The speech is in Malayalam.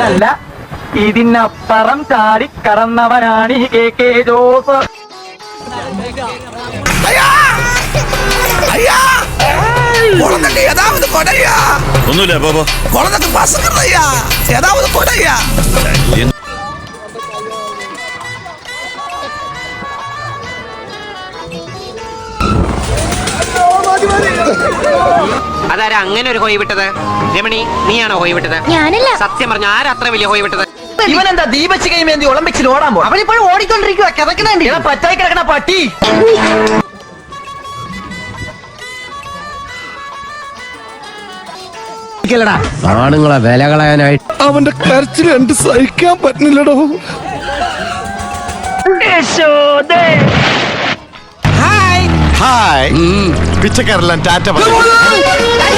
അല്ല ഇതിനപ്പുറം ചാടിക്കടന്നവനാണ് ഈ KK ജോസ്. ഒന്നുമില്ല ബാബാ. അതാരാ അങ്ങനെ ഒരു ഹോയ് വിട്ടത്? രമണി, നീയാണോ ഹോയ് വിട്ടത്? ഞാനല്ല. സത്യം പറഞ്ഞ ആരാ അത്ര വലിയ ഹോയ് വിട്ടത്? ഇവനെന്താ ദീപശിഖ വേണ്ടി ഒളിമ്പിക്സിൽ ഓടാൻ പോകും? അവനിപ്പോഴും ഓടിക്കൊണ്ടിരിക്കുക. കിടക്കണേ പറ്റായി കിടക്കണ പട്ടി. ആണുങ്ങളെ വില കളയാനായിട്ട് അവന്റെ കരച്ചിൽ കണ്ട് സഹിക്കാൻ പറ്റുന്നില്ലടോ. ഹായ് പിച്ചക്കാരെല്ലാം ടാറ്റ പറഞ്ഞു.